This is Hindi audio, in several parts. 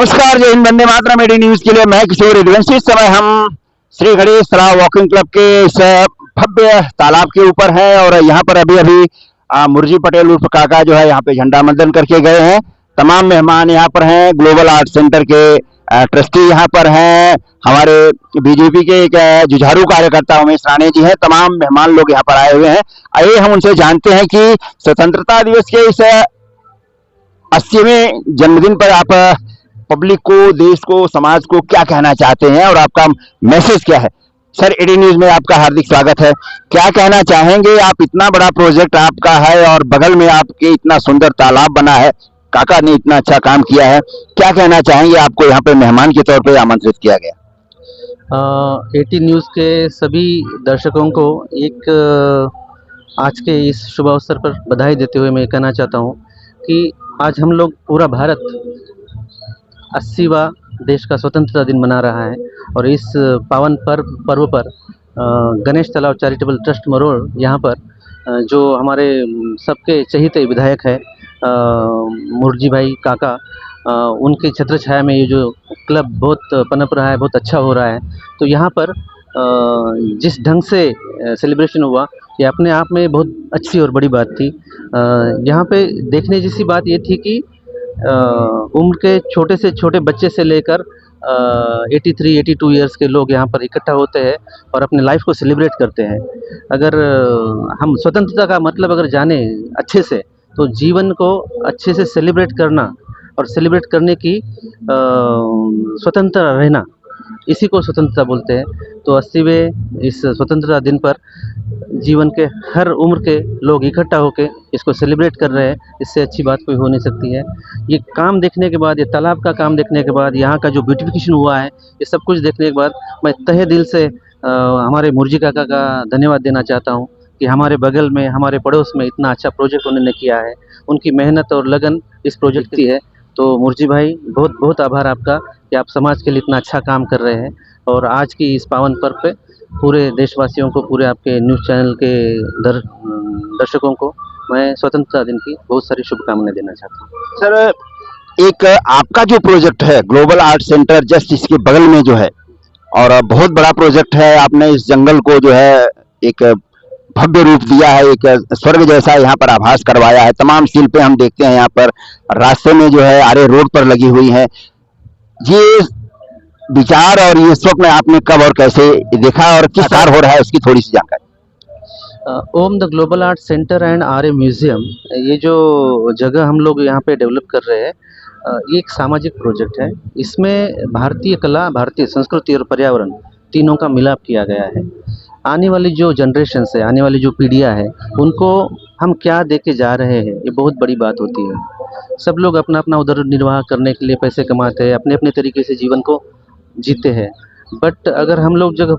नमस्कार, जय हिंद, वंदे मातरम। एडी न्यूज के लिए मैं किशोर रघुवंशी। इस समय हम श्री गणेश तलाव वॉकिंग क्लब के इस भव्य तालाब के ऊपर है और यहाँ पर अभी अभी मुरजी पटेल उर्फ काका जो है यहाँ पे झंडा वंदन करके गए हैं। तमाम मेहमान यहाँ पर हैं। ग्लोबल आर्ट सेंटर के ट्रस्टी यहाँ पर हैं। हमारे बीजेपी के एक जुझारू कार्यकर्ता उमेश राणे जी हैं। तमाम मेहमान लोग यहाँ पर आए हुए हैं। आइए हम उनसे जानते हैं कि स्वतंत्रता दिवस के इस 80वें जन्मदिन पर आप पब्लिक को, देश को, समाज को क्या कहना चाहते हैं और आपका मैसेज क्या है। सर, एडी न्यूज में आपका हार्दिक स्वागत है। क्या कहना चाहेंगे आप? इतना बड़ा प्रोजेक्ट आपका है और बगल में आपके इतना सुंदर तालाब बना है, काका ने इतना अच्छा काम किया है। क्या कहना चाहेंगे? आपको यहाँ पे मेहमान के तौर पे आमंत्रित किया गया। एटी न्यूज़ के सभी दर्शकों को एक आज के इस शुभ अवसर पर बधाई देते हुए मैं कहना चाहता हूँ कि आज हम लोग पूरा भारत 80वां देश का स्वतंत्रता दिन मना रहा है और इस पावन पर्व पर गणेश तालाब चैरिटेबल ट्रस्ट मरोड़ यहाँ पर जो हमारे सबके चहेते विधायक है मुरजी भाई काका, उनकी छत्र छाया में ये जो क्लब बहुत पनप रहा है, बहुत अच्छा हो रहा है। तो यहाँ पर जिस ढंग से सेलिब्रेशन हुआ, ये अपने आप में बहुत अच्छी और बड़ी बात थी। यहाँ पे देखने जैसी बात ये थी कि उम्र के छोटे से छोटे बच्चे से लेकर 83-82 ईयर्स के लोग यहाँ पर इकट्ठा होते हैं और अपने लाइफ को सेलिब्रेट करते हैं। अगर हम स्वतंत्रता का मतलब अगर जाने अच्छे से, तो जीवन को अच्छे से सेलिब्रेट करना और सेलिब्रेट करने की स्वतंत्र रहना, इसी को स्वतंत्रता बोलते हैं। तो 80वें इस स्वतंत्रता दिन पर जीवन के हर उम्र के लोग इकट्ठा होकर इसको सेलिब्रेट कर रहे हैं। इससे अच्छी बात कोई हो नहीं सकती है। ये काम देखने के बाद, ये तालाब का काम देखने के बाद, यहाँ का जो ब्यूटिफिकेशन हुआ है, ये सब कुछ देखने के बाद मैं तहे दिल से हमारे मुरजी काका का धन्यवाद देना चाहता हूँ कि हमारे बगल में, हमारे पड़ोस में इतना अच्छा प्रोजेक्ट उन्होंने किया है। उनकी मेहनत और लगन इस प्रोजेक्ट की है। तो मुरजी भाई, बहुत बहुत आभार आपका कि आप समाज के लिए इतना अच्छा काम कर रहे हैं। और आज की इस पावन पर्व पे पूरे देशवासियों को, पूरे आपके न्यूज़ चैनल के दर्शकों को मैं स्वतंत्रता दिन की बहुत सारी शुभकामनाएं देना चाहता हूँ। सर, एक आपका जो प्रोजेक्ट है ग्लोबल आर्ट सेंटर जस्ट इसके बगल में जो है, और बहुत बड़ा प्रोजेक्ट है। आपने इस जंगल को जो है एक भव्य रूप दिया है, एक स्वर्ग जैसा यहाँ पर आभास करवाया है। तमाम शिल्पें हम देखते हैं यहाँ पर रास्ते में जो है आरे रोड पर लगी हुई है। ये विचार और ये स्वप्न आपने कब और कैसे देखा और किस प्रकार हो रहा है, उसकी थोड़ी सी जानकारी। Om the global art centre and Arya museum, ये जो जगह हम लोग यहाँ पे डेवलप कर रहे हैं, ये एक सामाजिक प्रोजेक्ट है। इसमें भारतीय कला, भारतीय संस्कृति और पर्यावरण तीनों का मिलाप किया गया है। आने वाली जो जनरेशन है, आने वाली जो पीढ़ियाँ है, उनको हम क्या दे के जा रहे हैं, ये बहुत बड़ी बात होती है। सब लोग अपना अपना उधर निर्वाह करने के लिए पैसे कमाते हैं, अपने अपने तरीके से जीवन को जीते हैं। बट अगर हम लोग जब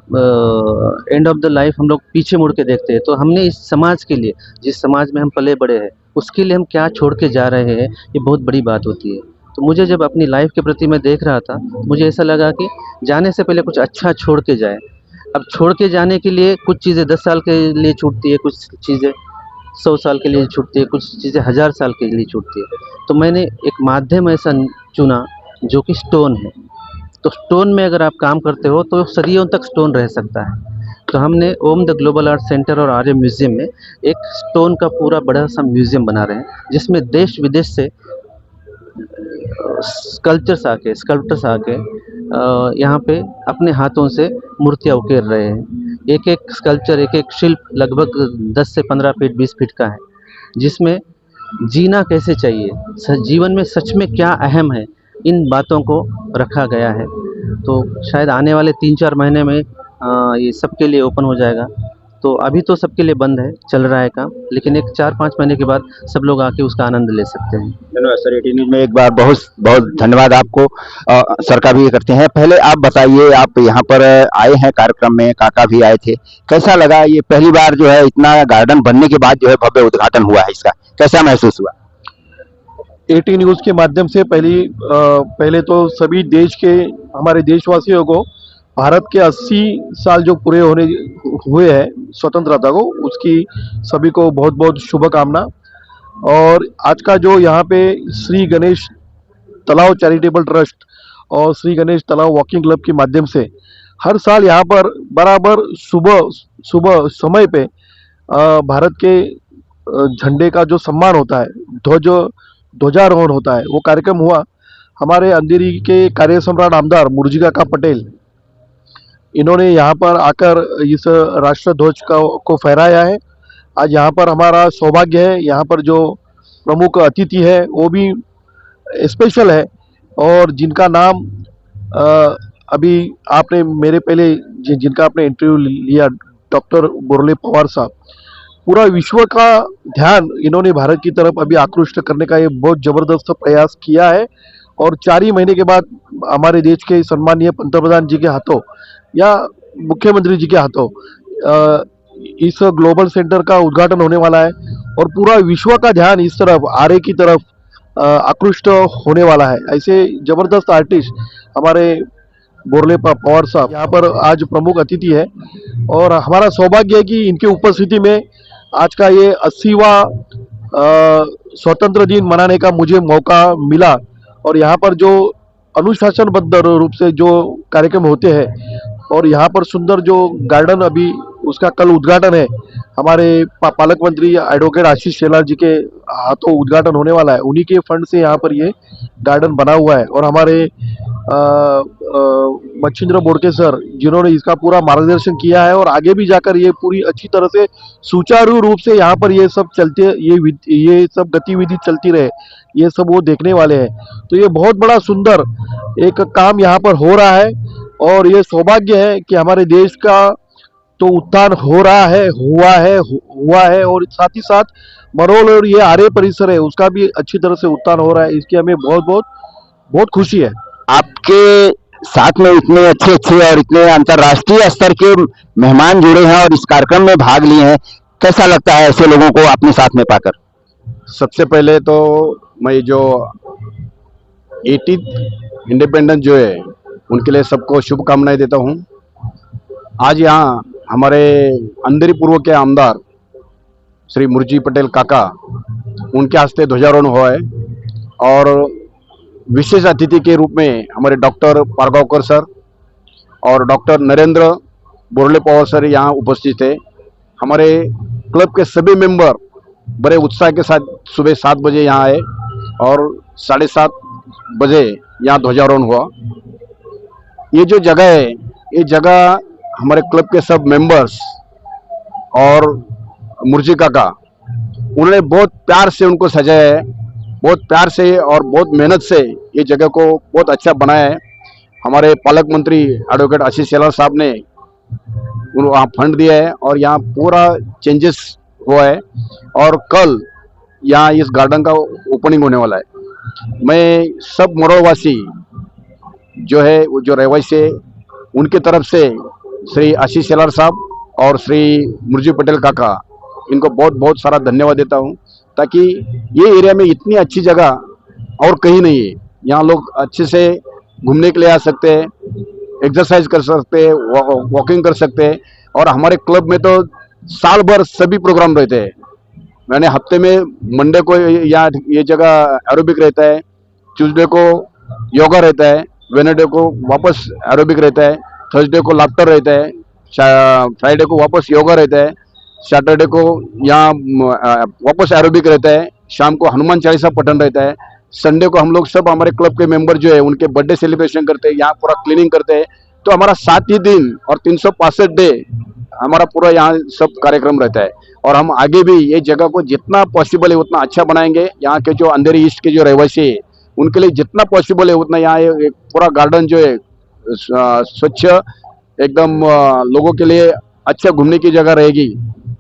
एंड ऑफ द लाइफ हम लोग पीछे मुड़ के देखते हैं, तो हमने इस समाज के लिए, जिस समाज में हम पले बड़े हैं, उसके लिए हम क्या छोड़ के जा रहे हैं, ये बहुत बड़ी बात होती है। तो मुझे जब अपनी लाइफ के प्रति मैं देख रहा था, मुझे ऐसा लगा कि जाने से पहले कुछ अच्छा छोड़ के जाए। अब छोड़ के जाने के लिए कुछ चीज़ें 10 साल के लिए छूटती है, कुछ चीज़ें 100 साल के लिए छूटती है, कुछ चीज़ें 1000 साल के लिए छूटती है। तो मैंने एक माध्यम ऐसा चुना जो कि स्टोन है। तो स्टोन में अगर आप काम करते हो तो सदियों तक स्टोन रह सकता है। तो हमने ओम द ग्लोबल आर्ट सेंटर और आर्य म्यूजियम में एक स्टोन का पूरा बड़ा सा म्यूजियम बना रहे हैं, जिसमें देश विदेश से स्कल्प्टर्स आके यहाँ पे अपने हाथों से मूर्तियाँ उकेर रहे हैं। एक एक स्कल्पचर, एक एक शिल्प लगभग 10 से 15 फीट, 20 फीट का है, जिसमें जीना कैसे चाहिए, जीवन में सच में क्या अहम है, इन बातों को रखा गया है। तो शायद आने वाले 3-4 महीने में ये सबके लिए ओपन हो जाएगा। तो अभी तो सबके लिए बंद है, चल रहा है काम, लेकिन एक 4-5 महीने के बाद सब लोग आके उसका आनंद ले सकते हैं। धन्यवाद सर। एटी न्यूज में एक बार बहुत बहुत धन्यवाद आपको। सर का भी करते हैं। पहले आप बताइए, आप यहाँ पर आए हैं कार्यक्रम में, काका भी आए थे, कैसा लगा? ये पहली बार जो है इतना गार्डन बनने के बाद जो है भव्य उद्घाटन हुआ है, इसका कैसा महसूस हुआ? एटी न्यूज के माध्यम से पहले तो सभी देश के, हमारे देशवासियों को भारत के 80 साल जो पूरे हुए हैं स्वतंत्रता को, उसकी सभी को बहुत बहुत शुभकामना। और आज का जो यहाँ पे श्री गणेश तालाब चैरिटेबल ट्रस्ट और श्री गणेश तालाब वॉकिंग क्लब के माध्यम से हर साल यहाँ पर बराबर सुबह सुबह समय पे भारत के झंडे का जो सम्मान होता है, ध्वजारोहण होता है, वो कार्यक्रम हुआ। हमारे अंधेरी के कार्य सम्राट आमदार मुर्जी काका पटेल, इन्होंने यहाँ पर आकर इस राष्ट्र ध्वज को फहराया है। आज यहाँ पर हमारा सौभाग्य है, यहाँ पर जो प्रमुख अतिथि है वो भी स्पेशल है और जिनका नाम अभी आपने मेरे पहले जिनका आपने इंटरव्यू लिया, डॉक्टर बोरले पवार साहब, पूरा विश्व का ध्यान इन्होंने भारत की तरफ अभी आकृष्ट करने का ये बहुत जबरदस्त प्रयास किया है। और 4 ही महीने के बाद हमारे देश के सम्मानीय पंतप्रधान जी के हाथों या मुख्यमंत्री जी के हाथों इस ग्लोबल सेंटर का उद्घाटन होने वाला है और पूरा विश्व का ध्यान इस तरफ आर्य की तरफ आकृष्ट होने वाला है। ऐसे जबरदस्त आर्टिस्ट हमारे बोरले पवार साहब यहाँ पर आज प्रमुख अतिथि है और हमारा सौभाग्य है कि इनके उपस्थिति में आज का ये 80वां स्वतंत्र दिन मनाने का मुझे मौका मिला। और यहाँ पर जो अनुशासनबद्ध रूप से जो कार्यक्रम होते हैं और यहाँ पर सुंदर जो गार्डन अभी उसका कल उद्घाटन है, हमारे पालक मंत्री एडवोकेट आशीष शेलार जी के हाथों उद्घाटन होने वाला है। उन्हीं के फंड से यहाँ पर ये गार्डन बना हुआ है और हमारे मच्छिंद्र बोड़के सर जिन्होंने इसका पूरा मार्गदर्शन किया है और आगे भी जाकर ये पूरी अच्छी तरह से सुचारू रूप से यहाँ पर ये सब चलते ये सब गतिविधि चलती रहे, ये सब वो देखने वाले हैं। तो ये बहुत बड़ा सुंदर एक काम यहाँ पर हो रहा है और ये सौभाग्य है कि हमारे देश का तो उत्थान हो रहा है, हुआ है और साथ ही साथ मरोल और ये आर्य परिसर है उसका भी अच्छी तरह से उत्थान हो रहा है। इसकी हमें बहुत खुशी है। आपके साथ में इतने अच्छे अच्छे और इतने अंतर्राष्ट्रीय स्तर के मेहमान जुड़े हैं और इस कार्यक्रम में भाग लिए हैं, कैसा लगता है ऐसे लोगों को अपने साथ में पाकर? सबसे पहले तो मैं जो 80th इंडिपेंडेंस जो है उनके लिए सबको शुभकामनाएं देता हूं। आज यहाँ हमारे अंधेरी पूर्व के आमदार श्री मुर्जी पटेल काका, उनके हस्ते ध्वजारोहण हुआ है और विशेष अतिथि के रूप में हमारे डॉक्टर पारगांवकर सर और डॉक्टर नरेंद्र बोरले पवार सर यहाँ उपस्थित थे। हमारे क्लब के सभी मेंबर बड़े उत्साह के साथ सुबह 7 बजे यहाँ आए और 7:30 बजे यहाँ ध्वजारोहण हुआ। ये जो जगह है, ये जगह हमारे क्लब के सब मेंबर्स और मुर्जी काका, उन्होंने बहुत प्यार से उनको सजाया है, बहुत प्यार से और बहुत मेहनत से ये जगह को बहुत अच्छा बनाया है। हमारे पालक मंत्री एडवोकेट आशीष शेलार साहब ने वहाँ फंड दिया है और यहाँ पूरा चेंजेस हुआ है और कल यहाँ इस गार्डन का ओपनिंग होने वाला है। मैं सब मरोड़वासी जो है, जो रहवासी है, उनके तरफ से श्री आशीष शेलार साहब और श्री मुर्जी पटेल काका, इनको बहुत बहुत सारा धन्यवाद देता हूँ, ताकि ये एरिया में इतनी अच्छी जगह और कहीं नहीं है। यहाँ लोग अच्छे से घूमने के लिए आ सकते हैं, एक्सरसाइज कर सकते हैं, वॉकिंग कर सकते हैं और हमारे क्लब में तो साल भर सभी प्रोग्राम रहते हैं। मैंने हफ्ते में मंडे को यहाँ ये जगह एरोबिक रहता है, ट्यूसडे को योगा रहता है, वेडनेसडे को वापस एरोबिक रहता है, थर्सडे को लाफ्टर रहता है, फ्राइडे को वापस योगा रहता है, सैटरडे को यहाँ वापस एरोबिक रहता है, शाम को हनुमान चालीसा पठन रहता है, संडे को हम लोग सब हमारे क्लब के मेंबर जो है उनके बर्थडे सेलिब्रेशन करते हैं, यहाँ पूरा क्लीनिंग करते हैं। तो हमारा 7 ही दिन और 365 डे हमारा पूरा यहाँ सब कार्यक्रम रहता है और हम आगे भी ये जगह को जितना पॉसिबल है उतना अच्छा बनाएंगे। यहाँ के जो अंधेरी ईस्ट के जो रहवासी है उनके लिए जितना पॉसिबल है उतना यहाँ एक पूरा गार्डन जो है स्वच्छ एकदम लोगों के लिए अच्छा घूमने की जगह रहेगी।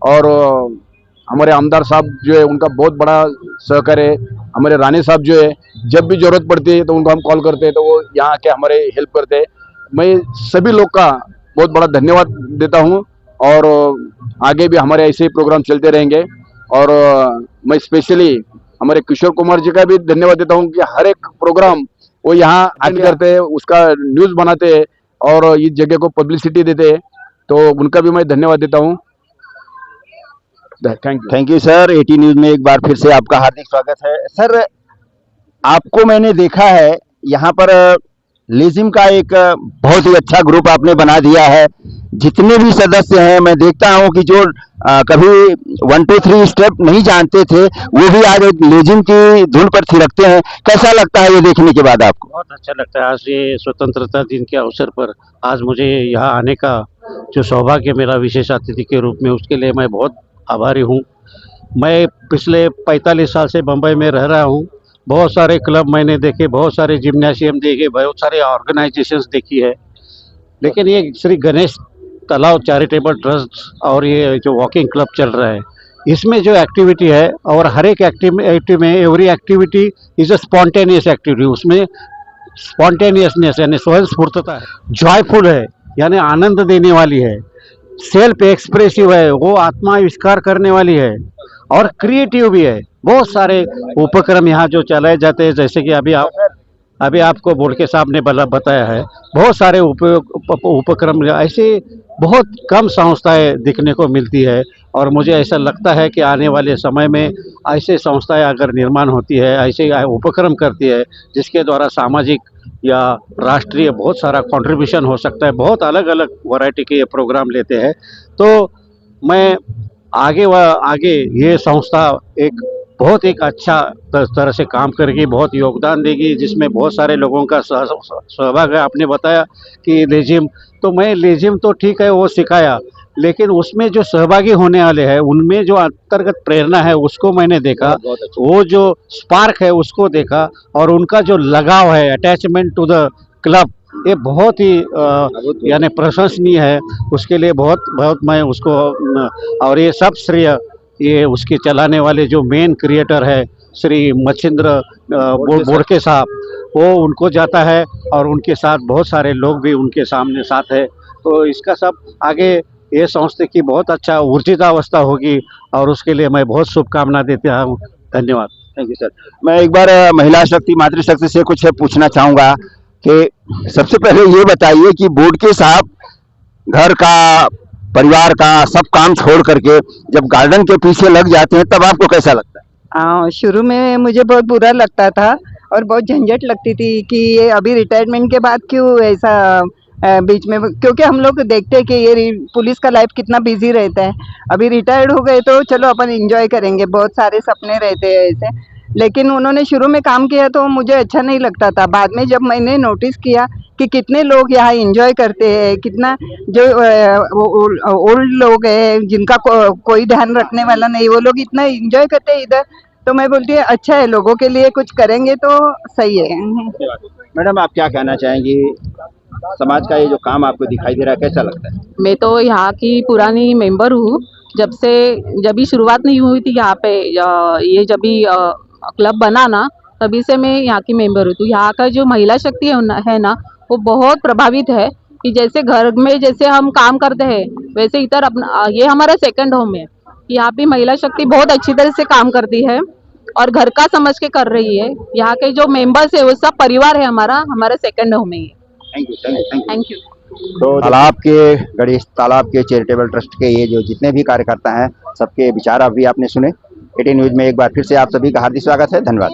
और हमारे आमदार साहब जो है उनका बहुत बड़ा सहकार है। हमारे राणे साहब जो है जब भी जरूरत पड़ती है तो उनको हम कॉल करते हैं तो वो यहाँ के हमारे हेल्प करते हैं। मैं सभी लोग का बहुत बड़ा धन्यवाद देता हूँ और आगे भी हमारे ऐसे ही प्रोग्राम चलते रहेंगे। और मैं स्पेशली हमारे किशोर कुमार जी का भी धन्यवाद देता हूँ कि हर एक प्रोग्राम वो यहाँ अटेंड करते हैं, उसका न्यूज़ बनाते हैं और इस जगह को पब्लिसिटी देते हैं, तो उनका भी मैं धन्यवाद देता हूँ। Thank you sir. 80 न्यूज में एक बार फिर से आपका हार्दिक स्वागत है। सर, आपको मैंने देखा है यहाँ पर लेजिम का एक बहुत ही अच्छा ग्रुप आपने बना दिया है। जितने भी सदस्य हैं मैं देखता हूं कि जो कभी 1 2 3 स्टेप नहीं जानते थे वो भी आज एक लेजिम की धुन पर थिरकते हैं। कैसा लगता है ये देखने के बाद आपको? बहुत अच्छा लगता है। आज ये स्वतंत्रता दिन के अवसर पर आज मुझे यहाँ आने का जो सौभाग्य मेरा विशेष अतिथि के रूप में, उसके लिए मैं बहुत आभारी हूँ। मैं पिछले 45 साल से बम्बई में रह रहा हूँ। बहुत सारे क्लब मैंने देखे, बहुत सारे जिम्नाशियम देखे, बहुत सारे ऑर्गेनाइजेशंस देखी है, लेकिन ये श्री गणेश तालाब चैरिटेबल ट्रस्ट और ये जो वॉकिंग क्लब चल रहा है, इसमें जो एक्टिविटी है, और हर एक एक्टिविटी में every activity is a spontaneous activity, उसमें स्पॉन्टेनियसनेस यानी स्वयं स्फूर्तता है, जॉयफुल है यानी आनंद देने वाली है, सेल्फ एक्सप्रेसिव है, वो आत्मा आविष्कार करने वाली है, और क्रिएटिव भी है। बहुत सारे उपक्रम यहाँ जो चलाए जाते हैं, जैसे कि अभी आपको बोलके साहब ने बताया है, बहुत सारे उपक्रम ऐसे बहुत कम संस्थाएं दिखने को मिलती है, और मुझे ऐसा लगता है कि आने वाले समय में ऐसे संस्थाएं अगर निर्माण होती है, ऐसे उपक्रम करती है, जिसके द्वारा सामाजिक या राष्ट्रीय बहुत सारा कंट्रीब्यूशन हो सकता है। बहुत अलग अलग वैरायटी के ये प्रोग्राम लेते हैं, तो मैं आगे ये संस्था एक अच्छा तरह से काम करेगी, बहुत योगदान देगी, जिसमें बहुत सारे लोगों का सहभाग है। आपने बताया कि लेजिम, तो मैं लेजिम तो ठीक है वो सिखाया, लेकिन उसमें जो सहभागी होने वाले हैं उनमें जो अंतर्गत प्रेरणा है उसको मैंने देखा, वो जो स्पार्क है उसको देखा, और उनका जो लगाव है, अटैचमेंट टू द क्लब, ये बहुत ही यानी प्रशंसनीय है। उसके लिए बहुत बहुत मैं उसको और ये सब श्रेय ये उसके चलाने वाले जो मेन क्रिएटर है श्री मच्छिंद्र बोड़के साहब, वो उनको जाता है, और उनके साथ बहुत सारे लोग भी उनके सामने साथ है। तो इसका सब आगे ये संस्था की बहुत अच्छा ऊर्जितावस्था होगी, और उसके लिए मैं बहुत शुभकामना देता हूँ। धन्यवाद। Thank you sir. मैं एक बार महिला शक्ति मातृशक्ति से कुछ पूछना चाहूंगा कि सबसे पहले ये बताइए कि बोड़के साहब घर का परिवार का सब काम छोड़ करके जब गार्डन के पीछे लग जाते हैं तब आपको कैसा लगता है? शुरू में मुझे बहुत बुरा लगता था और बहुत झंझट लगती थी कि ये अभी रिटायरमेंट के बाद क्यों ऐसा बीच में, क्योंकि हम लोग देखते हैं कि ये पुलिस का लाइफ कितना बिजी रहता है। अभी रिटायर्ड हो गए तो चलो अपन एंजॉय करेंगे, बहुत सारे सपने रहते हैं ऐसे, लेकिन उन्होंने शुरू में काम किया तो मुझे अच्छा नहीं लगता था। बाद में जब मैंने नोटिस किया कि कितने लोग यहाँ एंजॉय करते हैं, कितना जो ओल्ड लोग हैं जिनका कोई ध्यान रखने वाला नहीं, वो लोग इतना एंजॉय करते हैं इधर, तो मैं बोलती हूँ अच्छा है, लोगों के लिए कुछ करेंगे तो सही है। मैडम आप क्या कहना चाहेंगी? समाज का ये जो काम आपको दिखाई दे रहा है कैसा लगता है? मैं तो यहाँ की पुरानी मेंबर हूँ। जब भी शुरुआत नहीं हुई थी यहाँ पे, ये जब भी क्लब बना ना, तभी से मैं यहाँ की मेंबर हूँ। तो यहाँ का जो महिला शक्ति है ना, वो बहुत प्रभावित है कि जैसे घर में जैसे हम काम करते हैं वैसे इधर अपना ये हमारा सेकंड होम है। यहाँ पे महिला शक्ति बहुत अच्छी तरह से काम करती है और घर का समझ के कर रही है। यहाँ के जो मेंबर्स है वो सब परिवार है, हमारा सेकंड होम है। Thank you thank you thank you. तो तालाब के गणेश तालाब के चैरिटेबल ट्रस्ट के ये जो जितने भी कार्यकर्ता हैं सबके विचार अभी आपने सुने। 18 न्यूज में एक बार फिर से आप सभी का हार्दिक स्वागत है। धन्यवाद।